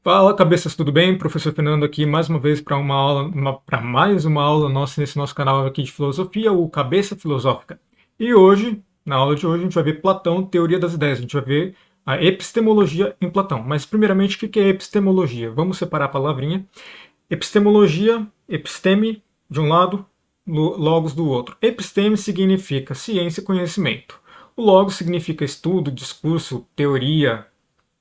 Fala, cabeças, tudo bem? Professor Fernando aqui mais uma vez para mais uma aula nossa nesse nosso canal aqui de filosofia, o Cabeça Filosófica. E hoje, na aula de hoje, a gente vai ver Platão, Teoria das Ideias. A gente vai ver a epistemologia em Platão. Mas primeiramente, o que é epistemologia? Vamos separar a palavrinha. Epistemologia, episteme de um lado, logos do outro. Episteme significa ciência e conhecimento. O logos significa estudo, discurso, teoria,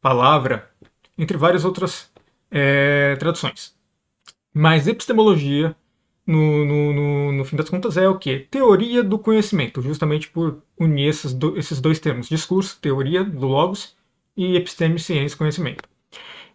palavra, entre várias outras traduções. Mas epistemologia, no fim das contas, é o quê? Teoria do conhecimento, justamente por unir esses dois termos, discurso, teoria do logos, e episteme, ciência, conhecimento.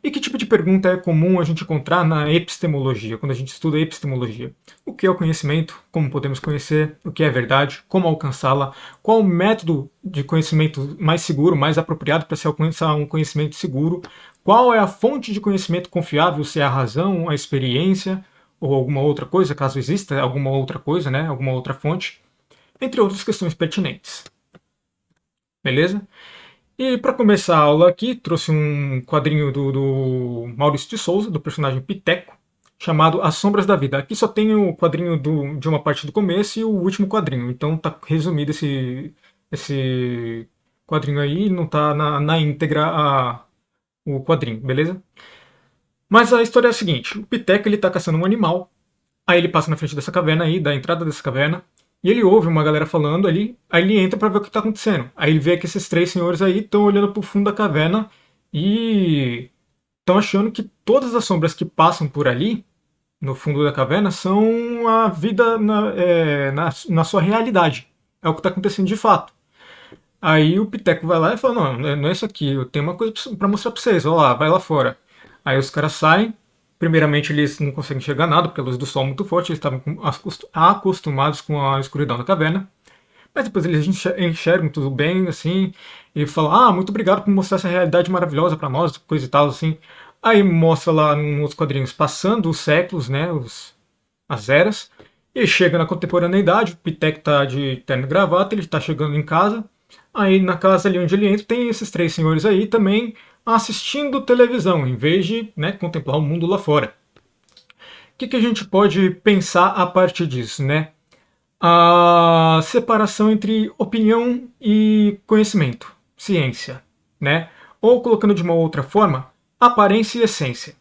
E que tipo de pergunta é comum a gente encontrar na epistemologia, quando a gente estuda epistemologia? O que é o conhecimento? Como podemos conhecer? O que é verdade? Como alcançá-la? Qual o método de conhecimento mais seguro, mais apropriado para se alcançar um conhecimento seguro? Qual é a fonte de conhecimento confiável? Se é a razão, a experiência ou alguma outra coisa, caso exista alguma outra coisa, né? Alguma outra fonte? Entre outras questões pertinentes. Beleza? E para começar a aula aqui, trouxe um quadrinho do Maurício de Souza, do personagem Piteco, chamado As Sombras da Vida. Aqui só tem o quadrinho de uma parte do começo e o último quadrinho, então tá resumido esse quadrinho aí, não tá na íntegra o quadrinho, beleza? Mas a história é a seguinte, o Piteco ele tá caçando um animal, aí ele passa na frente dessa caverna aí, da entrada dessa caverna, e ele ouve uma galera falando ali, aí ele entra pra ver o que tá acontecendo. Aí ele vê que esses três senhores aí estão olhando pro fundo da caverna e estão achando que todas as sombras que passam por ali, no fundo da caverna, são a vida na sua realidade. É o que tá acontecendo de fato. Aí o Piteco vai lá e fala, não é isso aqui, eu tenho uma coisa pra mostrar pra vocês, olha lá, vai lá fora. Aí os caras saem, primeiramente eles não conseguem enxergar nada, porque a luz do sol é muito forte, eles estavam acostumados com a escuridão da caverna. Mas depois eles enxergam tudo bem, assim, e falam, muito obrigado por mostrar essa realidade maravilhosa pra nós, coisa e tal, assim. Aí mostra lá nos quadrinhos, passando os séculos, né, as eras, e chega na contemporaneidade, o Pitek tá de terno e gravata, ele tá chegando em casa, aí na casa ali onde ele entra tem esses três senhores aí também assistindo televisão, em vez de, né, contemplar o mundo lá fora. O que a gente pode pensar a partir disso, né? A separação entre opinião e conhecimento, ciência, né? Ou colocando de uma outra forma, aparência e essência.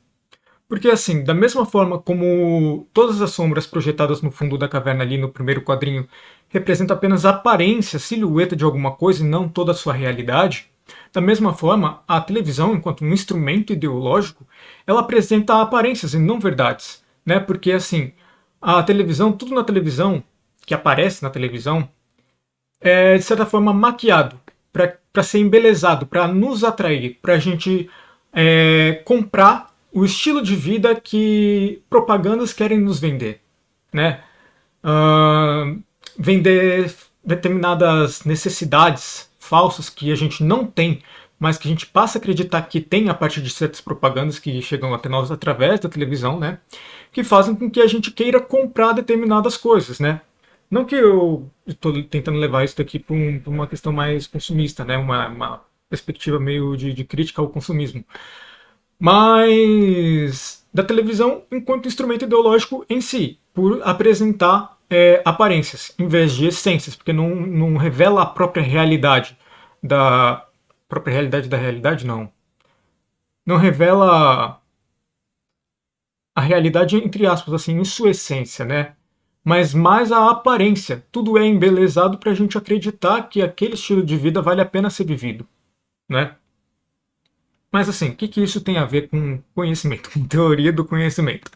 Porque assim, da mesma forma como todas as sombras projetadas no fundo da caverna ali no primeiro quadrinho representam apenas a aparência, silhueta de alguma coisa e não toda a sua realidade, da mesma forma, a televisão, enquanto um instrumento ideológico, ela apresenta aparências e não verdades, né? Porque assim, a televisão, tudo na televisão que aparece na televisão é de certa forma maquiado para ser embelezado, para nos atrair, para a gente comprar o estilo de vida que propagandas querem nos vender, né? Uh, Vender determinadas necessidades falsas que a gente não tem, mas que a gente passa a acreditar que tem a partir de certas propagandas que chegam até nós através da televisão, né? Que fazem com que a gente queira comprar determinadas coisas, né? Não que eu estou tentando levar isso daqui para uma questão mais consumista, né? Uma perspectiva meio de crítica ao consumismo, mas da televisão enquanto instrumento ideológico em si, por apresentar aparências em vez de essências, porque não revela a própria realidade da realidade, não. Não revela a realidade entre aspas assim em sua essência, né? Mas mais a aparência. Tudo é embelezado para a gente acreditar que aquele estilo de vida vale a pena ser vivido, né? Mas assim, o que isso tem a ver com conhecimento, com teoria do conhecimento?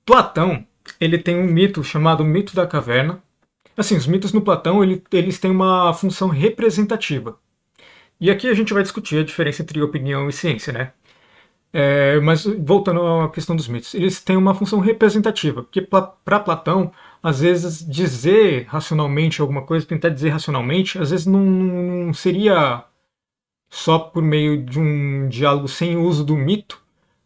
Platão, ele tem um mito chamado mito da caverna. Assim, os mitos no Platão, eles têm uma função representativa. E aqui a gente vai discutir a diferença entre opinião e ciência, né? Mas voltando à questão dos mitos, eles têm uma função representativa, porque para Platão, às vezes dizer racionalmente alguma coisa, tentar dizer racionalmente, às vezes não seria só por meio de um diálogo sem o uso do mito,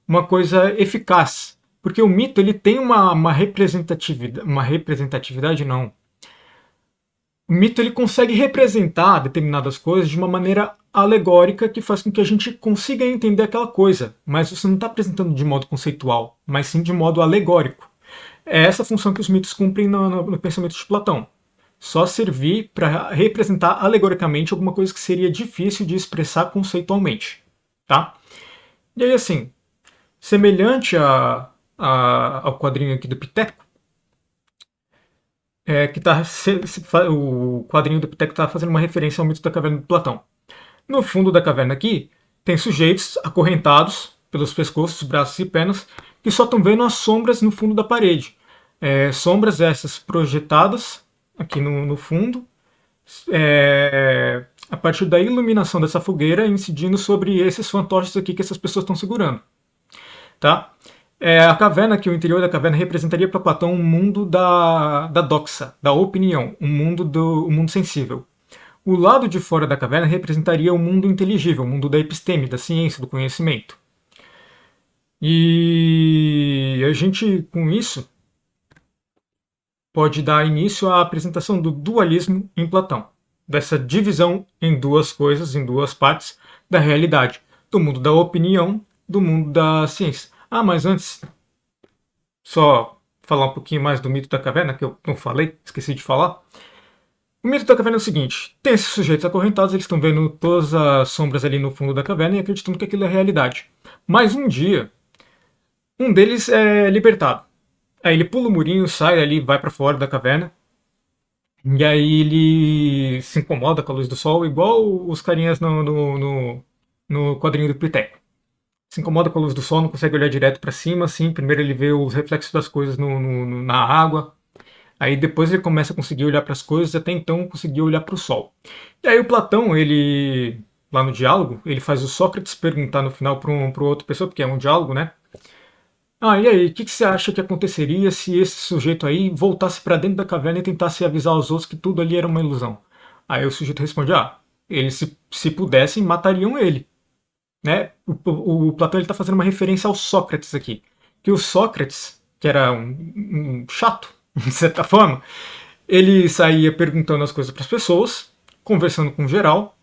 uma coisa eficaz. Porque o mito ele tem uma representatividade não. O mito ele consegue representar determinadas coisas de uma maneira alegórica que faz com que a gente consiga entender aquela coisa, mas você não está apresentando de modo conceitual, mas sim de modo alegórico. É essa a função que os mitos cumprem no pensamento de Platão. Só servir para representar alegoricamente alguma coisa que seria difícil de expressar conceitualmente. Tá? E aí, assim, semelhante ao quadrinho aqui do Piteco, que o quadrinho do Piteco está fazendo uma referência ao mito da caverna de Platão. No fundo da caverna aqui, tem sujeitos acorrentados pelos pescoços, braços e pernas, que só estão vendo as sombras no fundo da parede. Sombras essas projetadas aqui no fundo, a partir da iluminação dessa fogueira, incidindo sobre esses fantoches aqui que essas pessoas estão segurando. Tá? A caverna aqui, o interior da caverna, representaria para Platão um mundo da doxa, da opinião, um mundo sensível. O lado de fora da caverna representaria o mundo inteligível, o mundo da episteme, da ciência, do conhecimento. E a gente, com isso, pode dar início à apresentação do dualismo em Platão, dessa divisão em duas coisas, em duas partes da realidade, do mundo da opinião, do mundo da ciência. Mas antes, só falar um pouquinho mais do mito da caverna, que eu não falei, esqueci de falar. O mito da caverna é o seguinte: tem esses sujeitos acorrentados, eles estão vendo todas as sombras ali no fundo da caverna e acreditando que aquilo é realidade. Mas um dia, um deles é libertado. Aí ele pula o murinho, sai ali, vai para fora da caverna. E aí ele se incomoda com a luz do sol, igual os carinhas no quadrinho do Piteco. Se incomoda com a luz do sol, não consegue olhar direto para cima, assim. Primeiro ele vê os reflexos das coisas na água. Aí depois ele começa a conseguir olhar para as coisas, até então conseguir olhar para o sol. E aí o Platão, ele lá no diálogo, ele faz o Sócrates perguntar no final para outra pessoa, porque é um diálogo, né? E aí, o que você acha que aconteceria se esse sujeito aí voltasse para dentro da caverna e tentasse avisar os outros que tudo ali era uma ilusão? Aí o sujeito responde: eles se pudessem matariam ele, né? O Platão está fazendo uma referência ao Sócrates aqui, que o Sócrates, que era um chato de certa forma, ele saía perguntando as coisas para as pessoas, conversando com geral,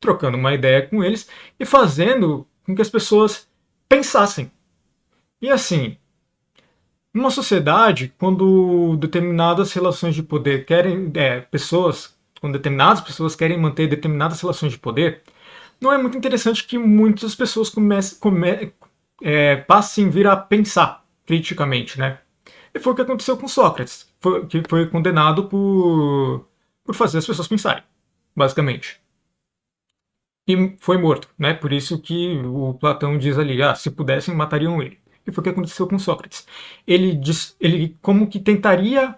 trocando uma ideia com eles e fazendo com que as pessoas pensassem. E assim, numa sociedade, quando determinadas relações de poder querem, quando determinadas pessoas querem manter determinadas relações de poder, não é muito interessante que muitas pessoas passem a vir a pensar criticamente, né? E foi o que aconteceu com Sócrates, que foi condenado por fazer as pessoas pensarem, basicamente. E foi morto, né? Por isso que o Platão diz ali, se pudessem, matariam ele. E foi o que aconteceu com Sócrates. Ele como que tentaria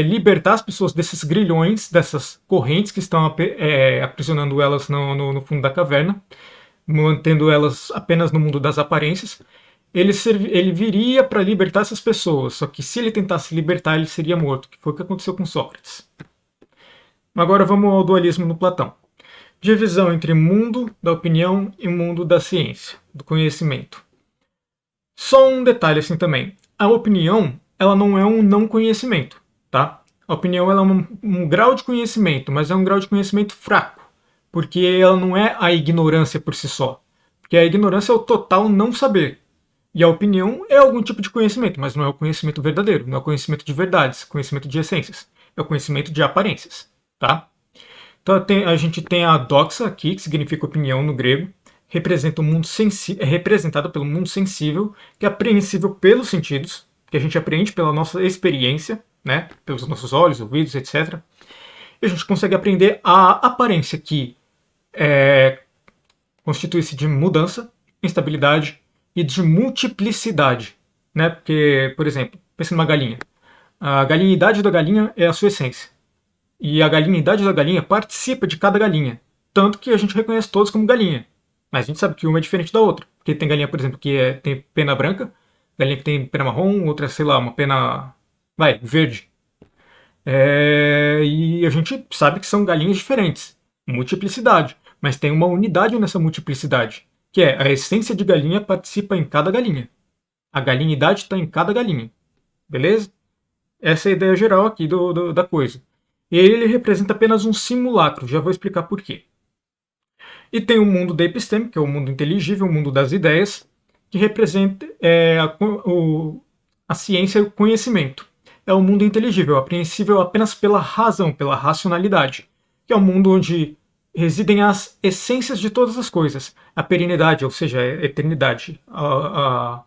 libertar as pessoas desses grilhões, dessas correntes que estão aprisionando elas no fundo da caverna, mantendo elas apenas no mundo das aparências. Ele viria para libertar essas pessoas, só que se ele tentasse libertar, ele seria morto, que foi o que aconteceu com Sócrates. Agora vamos ao dualismo no Platão. Divisão entre mundo da opinião e mundo da ciência, do conhecimento. Só um detalhe assim também. A opinião, ela não é um não conhecimento, tá? A opinião ela é um grau de conhecimento, mas é um grau de conhecimento fraco, porque ela não é a ignorância por si só. Porque a ignorância é o total não saber. E a opinião é algum tipo de conhecimento, mas não é o conhecimento verdadeiro, não é o conhecimento de verdades, conhecimento de essências. É o conhecimento de aparências, tá? Então a gente tem a doxa aqui, que significa opinião no grego, representa o mundo é representada pelo mundo sensível, que é apreensível pelos sentidos, que a gente aprende pela nossa experiência, né, pelos nossos olhos, ouvidos, etc. E a gente consegue aprender a aparência, que constitui-se de mudança, instabilidade e de multiplicidade, né? Porque, por exemplo, pensa numa galinha. A galinhidade da galinha é a sua essência. E a galinhidade da galinha participa de cada galinha. Tanto que a gente reconhece todos como galinha. Mas a gente sabe que uma é diferente da outra. Porque tem galinha, por exemplo, que tem pena branca, galinha que tem pena marrom, outra, sei lá, uma pena verde. E a gente sabe que são galinhas diferentes. Multiplicidade. Mas tem uma unidade nessa multiplicidade, que é a essência de galinha participa em cada galinha. A galinhidade está em cada galinha. Beleza? Essa é a ideia geral aqui da coisa. Ele representa apenas um simulacro, já vou explicar por quê. E tem o mundo da episteme, que é o mundo inteligível, o mundo das ideias, que representa a ciência e o conhecimento. É o mundo inteligível, apreensível apenas pela razão, pela racionalidade, que é o mundo onde residem as essências de todas as coisas. A perenidade, ou seja, a eternidade, a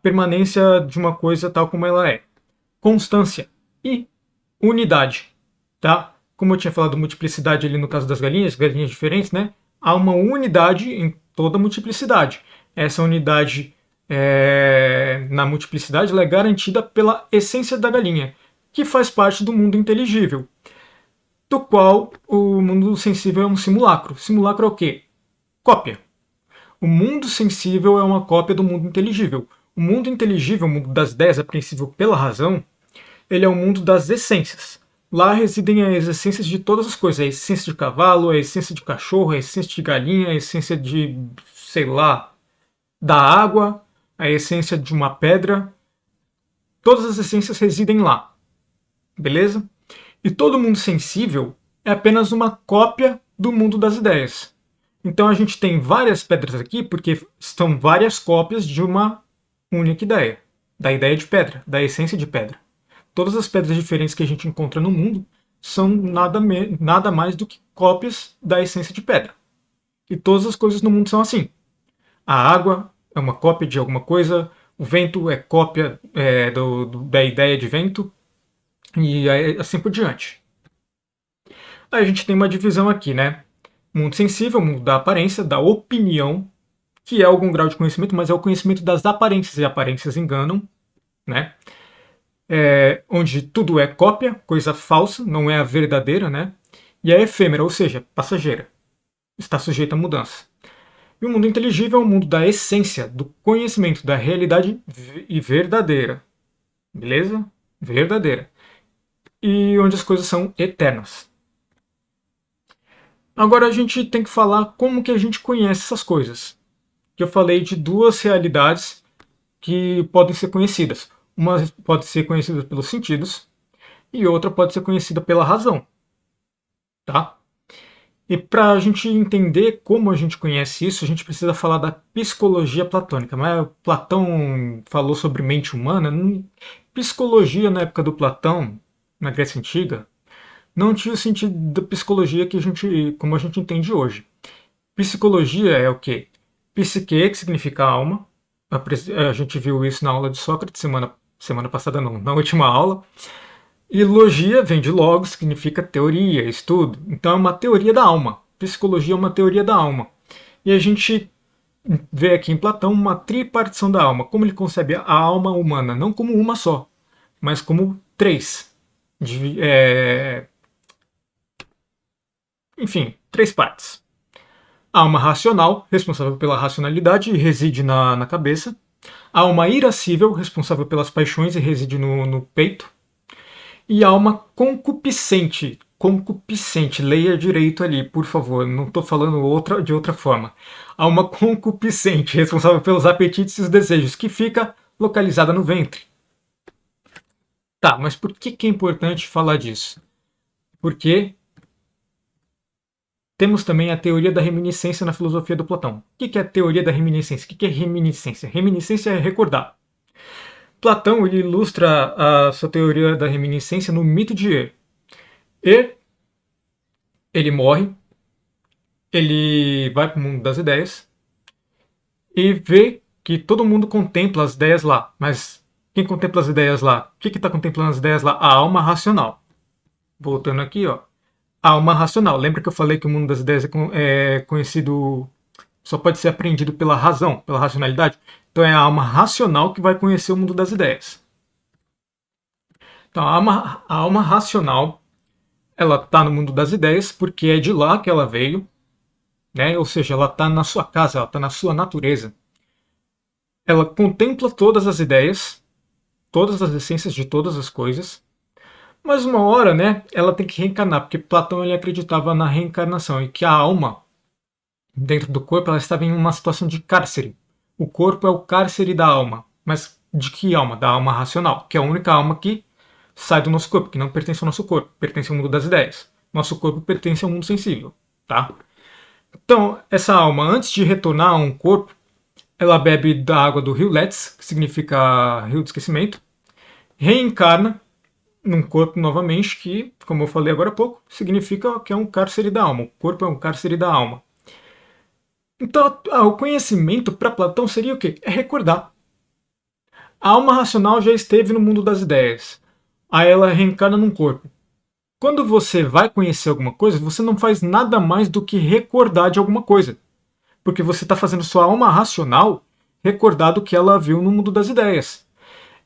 permanência de uma coisa tal como ela é. Constância e unidade, tá? Como eu tinha falado multiplicidade ali no caso das galinhas diferentes, né? Há uma unidade em toda a multiplicidade. Essa unidade na multiplicidade ela é garantida pela essência da galinha, que faz parte do mundo inteligível, do qual o mundo sensível é um simulacro. Simulacro é o quê? Cópia. O mundo sensível é uma cópia do mundo inteligível. O mundo inteligível, o mundo das ideias, apreensível pela razão, ele é o mundo das essências. Lá residem as essências de todas as coisas. A essência de cavalo, a essência de cachorro, a essência de galinha, a essência de, sei lá, da água, a essência de uma pedra. Todas as essências residem lá. Beleza? E todo mundo sensível é apenas uma cópia do mundo das ideias. Então a gente tem várias pedras aqui porque são várias cópias de uma única ideia. Da ideia de pedra, da essência de pedra. Todas as pedras diferentes que a gente encontra no mundo são nada mais do que cópias da essência de pedra. E todas as coisas no mundo são assim. A água é uma cópia de alguma coisa, o vento é cópia da ideia de vento, e assim por diante. Aí a gente tem uma divisão aqui, né? Mundo sensível, mundo da aparência, da opinião, que é algum grau de conhecimento, mas é o conhecimento das aparências, e aparências enganam, né? Onde tudo é cópia, coisa falsa, não é a verdadeira, né? E é efêmera, ou seja, passageira, está sujeita a mudança. E o mundo inteligível é o mundo da essência, do conhecimento, da realidade e verdadeira, beleza? Verdadeira. E onde as coisas são eternas. Agora a gente tem que falar como que a gente conhece essas coisas. Que eu falei de duas realidades que podem ser conhecidas. Uma pode ser conhecida pelos sentidos e outra pode ser conhecida pela razão, tá? E para a gente entender como a gente conhece isso, a gente precisa falar da psicologia platônica. Mas Platão falou sobre mente humana. Psicologia na época do Platão, na Grécia Antiga, não tinha o sentido da psicologia como a gente entende hoje. Psicologia é o quê? Psique, que significa alma. A gente viu isso na aula de Sócrates semana passada, não, na última aula. E logia vem de logos, significa teoria, estudo. Então é uma teoria da alma. Psicologia é uma teoria da alma. E a gente vê aqui em Platão uma tripartição da alma. Como ele concebe a alma humana, não como uma só, mas como três. Enfim, três partes. A alma racional, responsável pela racionalidade e reside na cabeça. A alma irascível, responsável pelas paixões e reside no peito. E a alma concupiscente. Concupiscente, leia direito ali, por favor, não estou falando de outra forma. A alma concupiscente, responsável pelos apetites e os desejos, que fica localizada no ventre. Tá, mas por que é importante falar disso? Porque temos também a teoria da reminiscência na filosofia do Platão. O que é a teoria da reminiscência? O que é reminiscência? Reminiscência é recordar. Platão ele ilustra a sua teoria da reminiscência no mito de Er. Er, ele morre, ele vai para o mundo das ideias e vê que todo mundo contempla as ideias lá. Mas quem contempla as ideias lá? O que está contemplando as ideias lá? A alma racional. Voltando aqui, ó. A alma racional. Lembra que eu falei que o mundo das ideias é conhecido, só pode ser aprendido pela razão, pela racionalidade? Então é a alma racional que vai conhecer o mundo das ideias. Então a alma racional, ela está no mundo das ideias porque é de lá que ela veio, né? Ou seja, ela está na sua casa, ela está na sua natureza. Ela contempla todas as ideias, todas as essências de todas as coisas, mas uma hora, né, ela tem que reencarnar, porque Platão ele acreditava na reencarnação e que a alma dentro do corpo ela estava em uma situação de cárcere. O corpo é o cárcere da alma, mas de que alma? Da alma racional, que é a única alma que sai do nosso corpo, que não pertence ao nosso corpo, pertence ao mundo das ideias. Nosso corpo pertence ao mundo sensível, tá? Então, essa alma, antes de retornar a um corpo, ela bebe da água do rio Letz, que significa rio do esquecimento, reencarna num corpo novamente, que, como eu falei agora há pouco, significa que é um cárcere da alma. O corpo é um cárcere da alma. Então, o conhecimento para Platão seria o quê? É recordar. A alma racional já esteve no mundo das ideias. Aí ela reencarna num corpo. Quando você vai conhecer alguma coisa, você não faz nada mais do que recordar de alguma coisa. Porque você está fazendo sua alma racional recordar do que ela viu no mundo das ideias.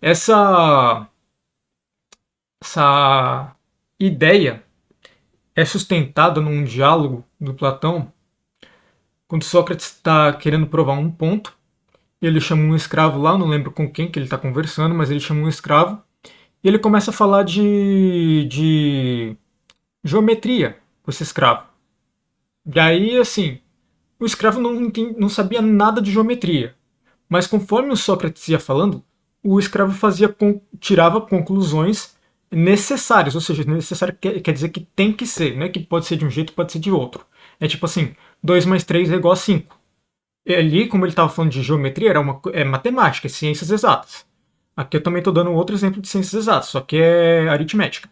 Essa ideia é sustentada num diálogo do Platão, quando Sócrates está querendo provar um ponto. Ele chama um escravo lá, não lembro com quem que ele está conversando, mas ele chama um escravo. E ele começa a falar de geometria com esse escravo. E aí, assim, o escravo não sabia nada de geometria. Mas conforme o Sócrates ia falando, o escravo tirava conclusões necessárias. Ou seja, necessário quer dizer que tem que ser, não é que pode ser de um jeito, pode ser de outro. É tipo assim, 2 mais 3 é igual a 5. E ali, como ele estava falando de geometria, é matemática, é ciências exatas. Aqui eu também estou dando outro exemplo de ciências exatas, só que é aritmética.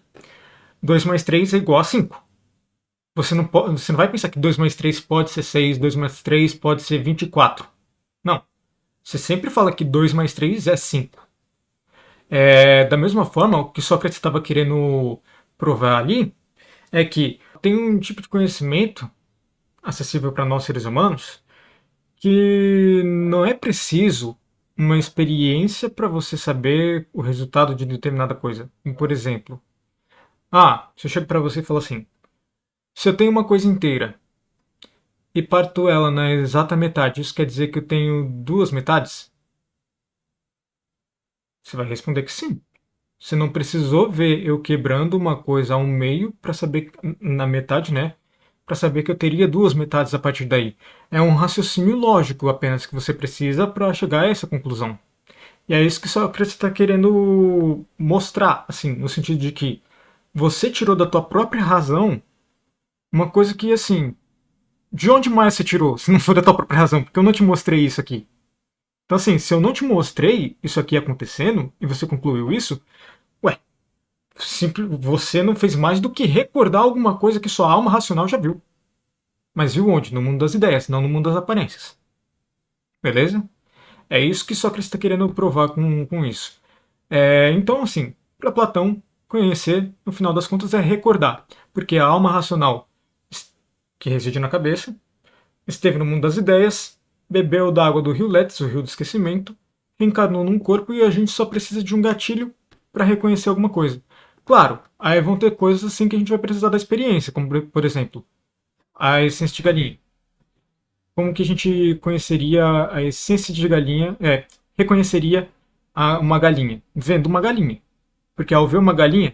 2 mais 3 é igual a 5. Você não vai pensar que 2 mais 3 pode ser 6, 2 mais 3 pode ser 24. Não. Você sempre fala que 2 mais 3 é 5. Da mesma forma, o que Sócrates estava querendo provar ali é que tem um tipo de conhecimento acessível para nós seres humanos que não é preciso uma experiência para você saber o resultado de determinada coisa. Por exemplo, se eu chego para você e falo assim, se eu tenho uma coisa inteira e parto ela na exata metade, isso quer dizer que eu tenho duas metades? Você vai responder que sim. Você não precisou ver eu quebrando uma coisa ao meio para saber, na metade, né? Para saber que eu teria duas metades a partir daí. É um raciocínio lógico apenas que você precisa para chegar a essa conclusão. E é isso que Sócrates está querendo mostrar, assim, no sentido de que você tirou da tua própria razão uma coisa que, assim, de onde mais você tirou, se não for da tua própria razão? Porque eu não te mostrei isso aqui. Então, assim, se eu não te mostrei isso aqui acontecendo e você concluiu isso, ué, você não fez mais do que recordar alguma coisa que sua alma racional já viu. Mas viu onde? No mundo das ideias, não no mundo das aparências. Beleza? É isso que Sócrates está querendo provar com isso. Então, assim, para Platão, conhecer, no final das contas, é recordar. Porque a alma racional, que reside na cabeça, esteve no mundo das ideias, bebeu da água do rio Letz, o rio do esquecimento, reencarnou num corpo e a gente só precisa de um gatilho para reconhecer alguma coisa. Claro, aí vão ter coisas assim que a gente vai precisar da experiência, como por exemplo, a essência de galinha. Como que a gente conheceria a essência de galinha, reconheceria uma galinha? Vendo uma galinha. Porque ao ver uma galinha,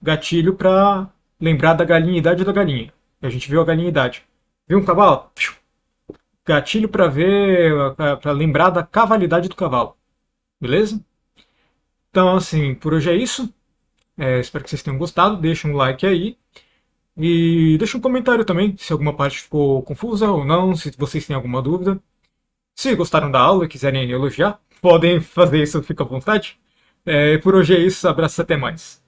gatilho para lembrar da galinhidade da galinha. A gente viu a galinhidade. Viu um cavalo? Gatilho para ver, para lembrar da cavalidade do cavalo. Beleza? Então, assim, por hoje é isso. Espero que vocês tenham gostado. Deixa um like aí. E deixa um comentário também se alguma parte ficou confusa ou não, se vocês têm alguma dúvida. Se gostaram da aula e quiserem elogiar, podem fazer isso, fica à vontade. Por hoje é isso. Abraço, até mais.